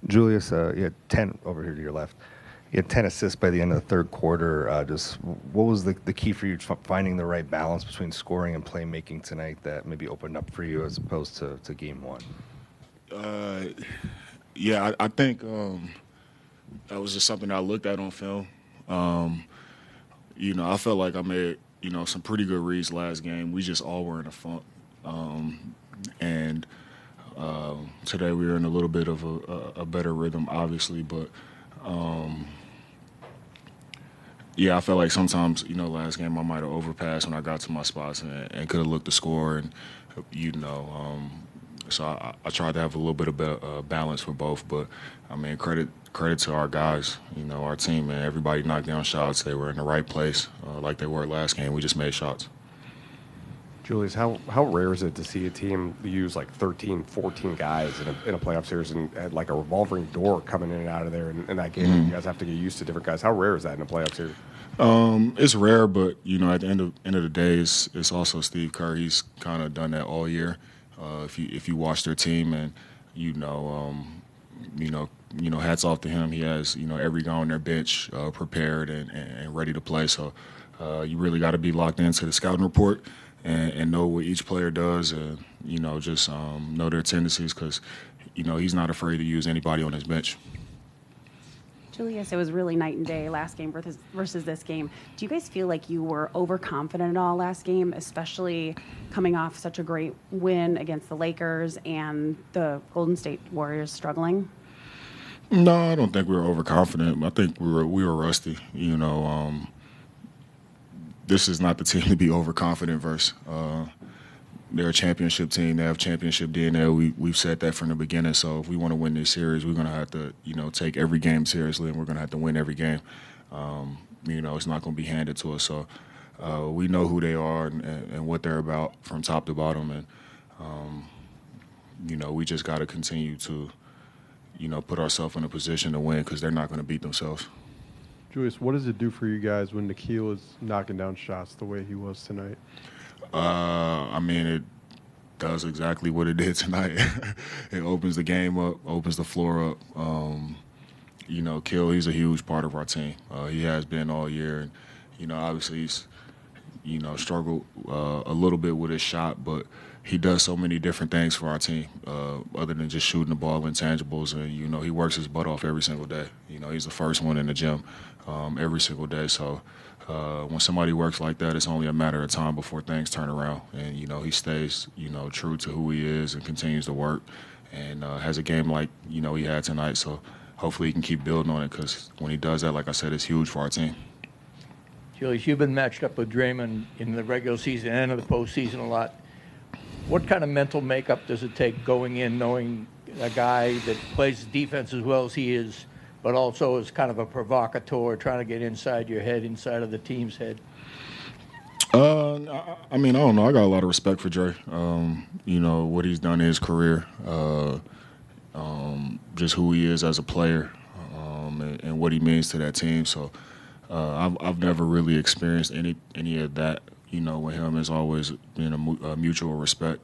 Julius, you had 10 over here to your left. You had 10 assists by the end of the third quarter. Just what was the key for you finding the right balance between scoring and playmaking tonight that maybe opened up for you as opposed to game one? Yeah, I think that was just something I looked at on film. I felt like I made, some pretty good reads last game. We just all were in a funk. And today we were in a little bit of a better rhythm, obviously. But, yeah, I felt like sometimes, last game I might have overpassed when I got to my spots and could have looked to score. And, so I tried to have a little bit of balance for both. But, I mean, credit to our guys, our team, and everybody knocked down shots. They were in the right place like they were last game. We just made shots. Julius, how rare is it to see a team use like 13, 14 guys in a playoff series and had like a revolving door coming in and out of there in that game? You guys have to get used to different guys. How rare is that in a playoff series? It's rare, but at the end of the day, it's also Steve Kerr. He's kind of done that all year. If you watch their team, and hats off to him. He has every guy on their bench prepared and ready to play. So you really got to be locked into the scouting report and know what each player does, and just know their tendencies, because he's not afraid to use anybody on his bench. Julius, it was really night and day last game versus this game. Do you guys feel like you were overconfident at all last game, especially coming off such a great win against the Lakers and the Golden State Warriors struggling? No, I don't think we were overconfident. I think we were rusty. This is not the team to be overconfident versus. They're a championship team. They have championship DNA. We've said that from the beginning. So if we want to win this series, we're going to have to, take every game seriously, and we're going to have to win every game. It's not going to be handed to us. So we know who they are and what they're about from top to bottom. And, we just got to continue to, put ourselves in a position to win, because they're not going to beat themselves. Julius, what does it do for you guys when Nikhil is knocking down shots the way he was tonight? It does exactly what it did tonight. It opens the game up, opens the floor up. Kill, he's a huge part of our team. He has been all year. And, obviously he's, struggled a little bit with his shot, but he does so many different things for our team other than just shooting the ball intangibles. And, he works his butt off every single day. He's the first one in the gym every single day. So when somebody works like that, it's only a matter of time before things turn around. And, he stays, true to who he is and continues to work, and has a game like, he had tonight. So hopefully he can keep building on it, because when he does that, like I said, it's huge for our team. Julius, you've been matched up with Draymond in the regular season and in the postseason a lot. What kind of mental makeup does it take going in knowing a guy that plays defense as well as he is, but also is kind of a provocateur, trying to get inside your head, inside of the team's head? I don't know. I got a lot of respect for Dre. What he's done in his career, just who he is as a player, and what he means to that team. So I've never really experienced any of that. With him, it's always been a mutual respect,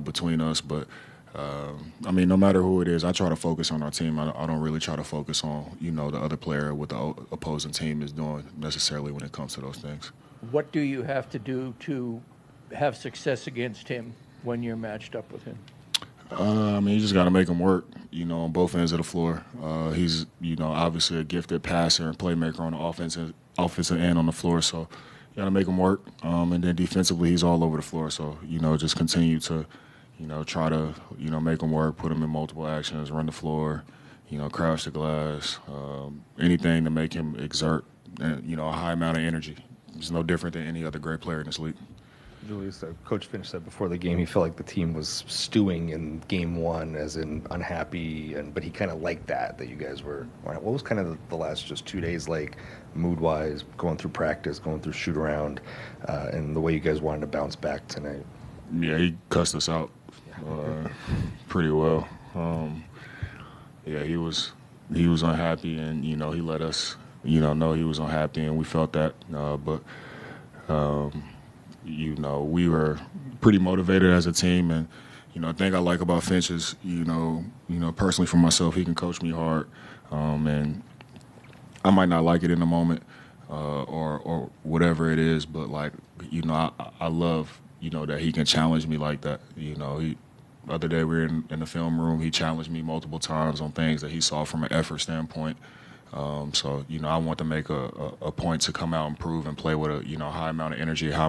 between us. But no matter who it is, I try to focus on our team. I don't really try to focus on, the other player, what the opposing team is doing necessarily when it comes to those things. What do you have to do to have success against him when you're matched up with him? You just got to make him work, on both ends of the floor. He's, obviously a gifted passer and playmaker on the offensive end on the floor. So you got to make him work. And then defensively, he's all over the floor. So, just continue to, try to, make him work, put him in multiple actions, run the floor, crash the glass, anything to make him exert, a high amount of energy. He's no different than any other great player in this league. Julius, Coach Finch said before the game he felt like the team was stewing in game one, as in unhappy, but he kind of liked that you guys were. What was kind of the last just 2 days like, mood-wise, going through practice, going through shoot-around, and the way you guys wanted to bounce back tonight? Yeah, he cussed us out pretty well. He was unhappy, and, he let us, know he was unhappy, and we felt that. We were pretty motivated as a team, and, the thing I like about Finch is, personally for myself, he can coach me hard, and I might not like it in the moment, or whatever it is, but I love, that he can challenge me like that. The other day we were in the film room, he challenged me multiple times on things that he saw from an effort standpoint. So I want to make a point to come out and prove and play with a high amount of energy, high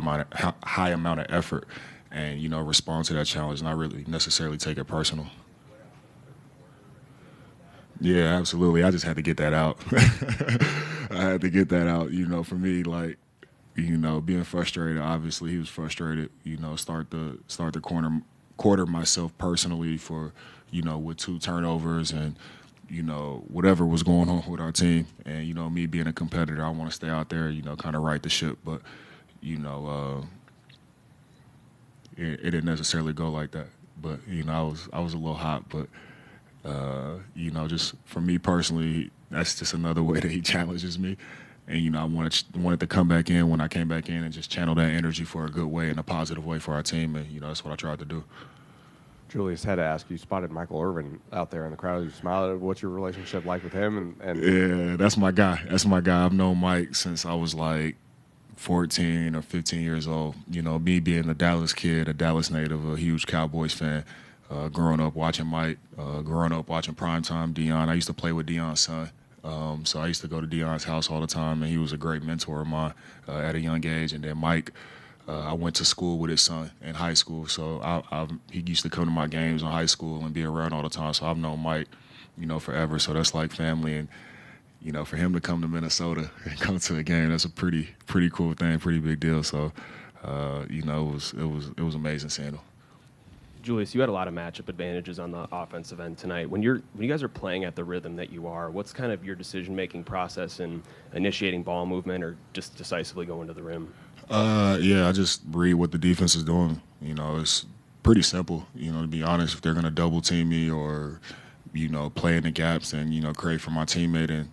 amount of effort, and respond to that challenge, not really necessarily take it personal. Yeah, absolutely. I just had to get that out. I had to get that out. For me, being frustrated. Obviously, he was frustrated. Start the quarter myself personally for with 2 turnovers and whatever was going on with our team. And me being a competitor, I want to stay out there. Kind of right the ship, but it didn't necessarily go like that. But I was a little hot, but. Just for me personally, that's just another way that he challenges me. And, I wanted to come back in when I came back in and just channel that energy for a good way and a positive way for our team. And, that's what I tried to do. Julius, had to ask, you spotted Michael Irvin out there in the crowd. You smiled. What's your relationship like with him? Yeah, that's my guy. I've known Mike since I was 14 or 15 years old. Me being a Dallas kid, a Dallas native, a huge Cowboys fan. Growing up watching Mike, growing up watching Primetime Deion. I used to play with Deion's son, so I used to go to Deion's house all the time, and he was a great mentor of mine at a young age. And then Mike, I went to school with his son in high school, so he used to come to my games in high school and be around all the time. So I've known Mike, forever. So that's like family, and for him to come to Minnesota and come to a game, that's a pretty cool thing, pretty big deal. So it was amazing seeing him. Julius, you had a lot of matchup advantages on the offensive end tonight. When you guys are playing at the rhythm that you are, what's kind of your decision-making process in initiating ball movement or just decisively going to the rim? I just read what the defense is doing. It's pretty simple. To be honest, if they're going to double team me or play in the gaps and create for my teammate and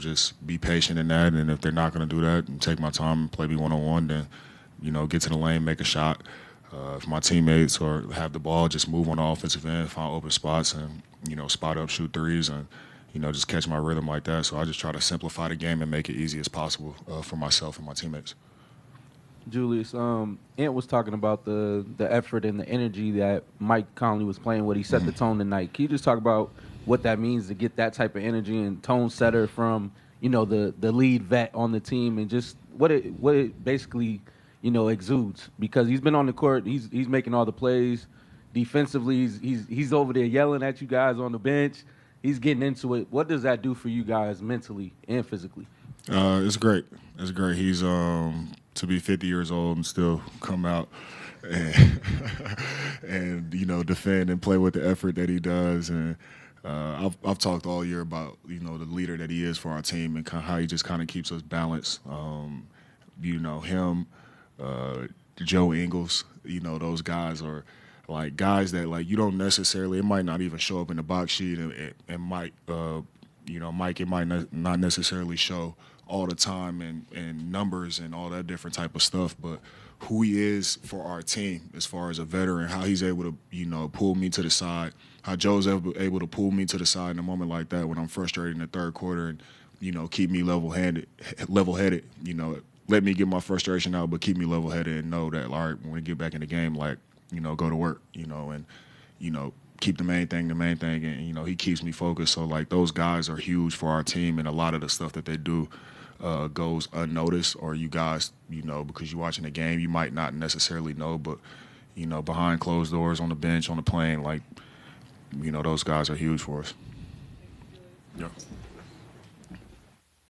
just be patient in that. And if they're not going to do that and take my time and play me one-on-one, then get to the lane, make a shot. If my teammates have the ball, just move on the offensive end, find open spots, and spot up, shoot threes, and just catch my rhythm like that. So I just try to simplify the game and make it easy as possible for myself and my teammates. Julius, Ant was talking about the effort and the energy that Mike Conley was playing with. He set the tone tonight. Can you just talk about what that means to get that type of energy and tone setter from the lead vet on the team, and just what it basically exudes? Because he's been on the court, he's making all the plays. Defensively, he's over there yelling at you guys on the bench. He's getting into it. What does that do for you guys mentally and physically? It's great. It's great. He's to be 50 years old and still come out and defend and play with the effort that he does. And I've talked all year about the leader that he is for our team and how he just kind of keeps us balanced. Him. Joe Ingles, those guys are guys that you don't necessarily, it might not even show up in the box sheet, and Mike, Mike, it might not necessarily show all the time and numbers and all that different type of stuff, but who he is for our team as far as a veteran, how he's able to, pull me to the side, how Joe's able to pull me to the side in a moment like that when I'm frustrated in the third quarter and, keep me level-headed, let me get my frustration out, but keep me level-headed and know that, all right, when we get back in the game, go to work, and, keep the main thing, and, he keeps me focused. So, those guys are huge for our team, and a lot of the stuff that they do goes unnoticed, or you guys, because you're watching the game, you might not necessarily know, but, behind closed doors, on the bench, on the plane, those guys are huge for us. Yeah.